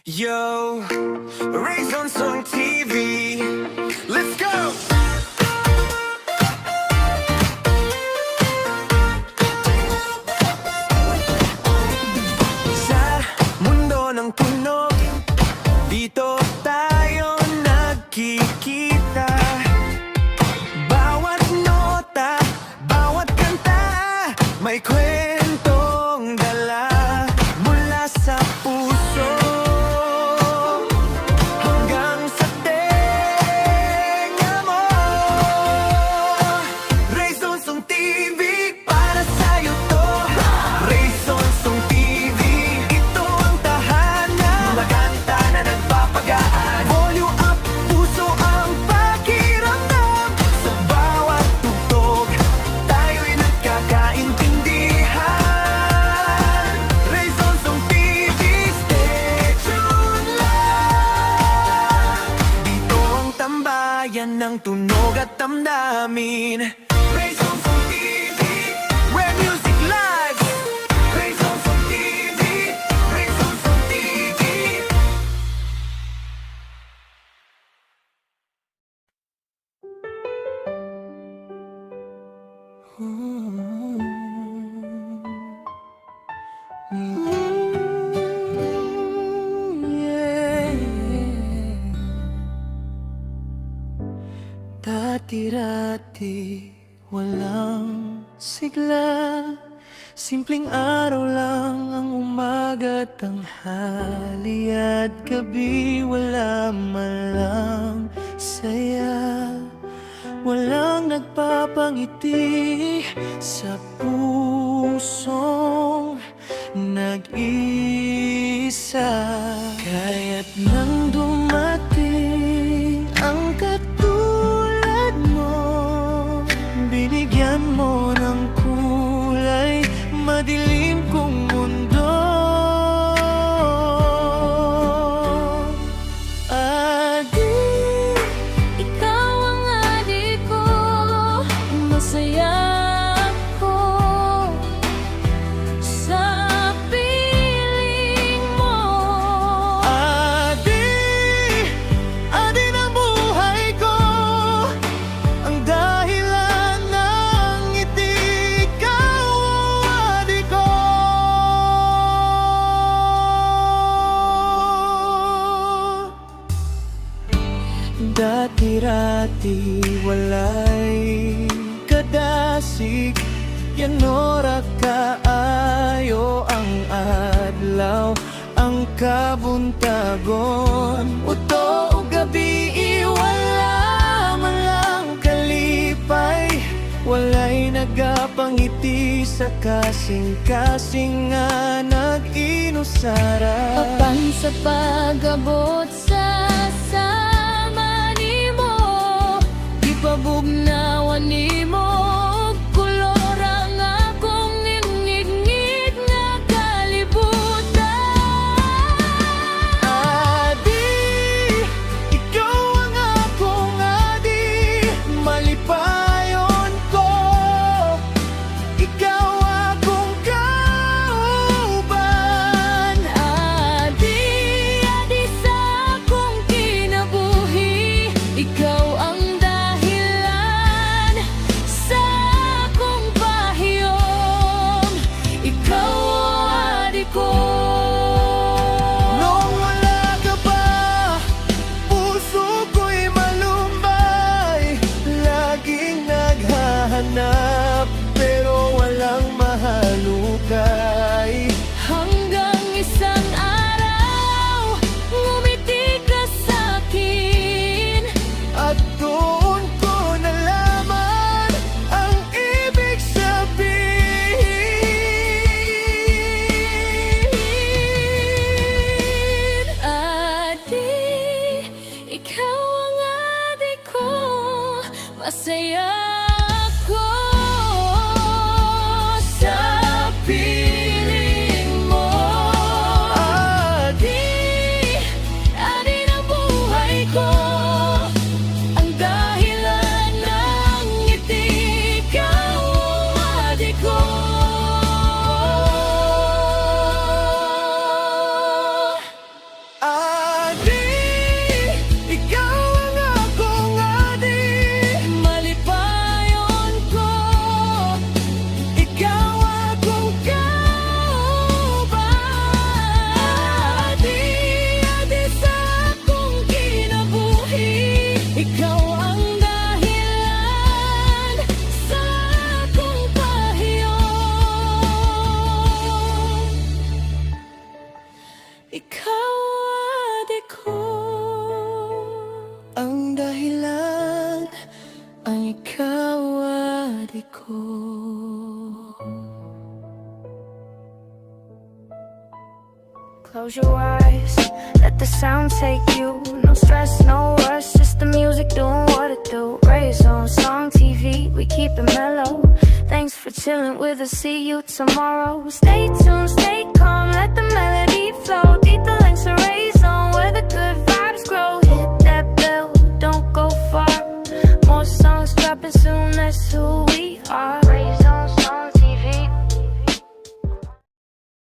Yo, Rays on Song TV. Let's go! Sa mundo ng tunog, dito tayo nagkikita. Bawat nota, bawat kanta, may kwentong dala mula sa puso hanggang sa tenga mo. Rays on Song TV, para sa'yo to. Rays on Song TV, ito ang tahanan. Mga kanta na nagpapagaan. Volume up, puso ang pakiramdam. Sa bawat tugtog, tayo'y nagkakaintindihan. Rays on Song TV, stay tuned lang. Dito ang tambayan ng tunog at damdamin. Rays on Song TV, where music lives. Rays on Song TV, Rays on Song TV. Dati-rati, walang sigla. Simpleng araw lang ang umaga, tanghali at gabi. Wala man lang saya, walang nagpapangiti sa pusong nag-iisa. Kaya't nang dumating ang katulad mo, binigyan mo ng kulay madilim kong mundo. Adik, ikaw ang adik ko, masaya ako sa piling mo. Adi, adi ng buhay ko, ang dahilan ng ngiti, ikaw ang adi ko. Dati-rati walay kadasig, yanora kaayo ang adlaw, ang kabuntagon. Uto o gabi, wala man lang kalipay, walay nagapangiti sa kasing-kasing nga nag-inusara. Apan sa pag-abot sa sama nimo, ipabugnawan nimo og kolor ang akong ngingit nga kalibutan. Adi, ikaw ang akong adi, malipayon ko, ikaw akong kauban. Adi, adi sa Close your eyes, let the sound take you. No stress, no rush, just the music doing what it do. Raise on Song TV, we keep it mellow. Thanks for chilling with us, see you tomorrow. Stay tuned, stay calm, let the melody flow. Deep the links are raised on where the good vibes grow. Hit that bell, don't go far. More songs dropping soon, that's who we are.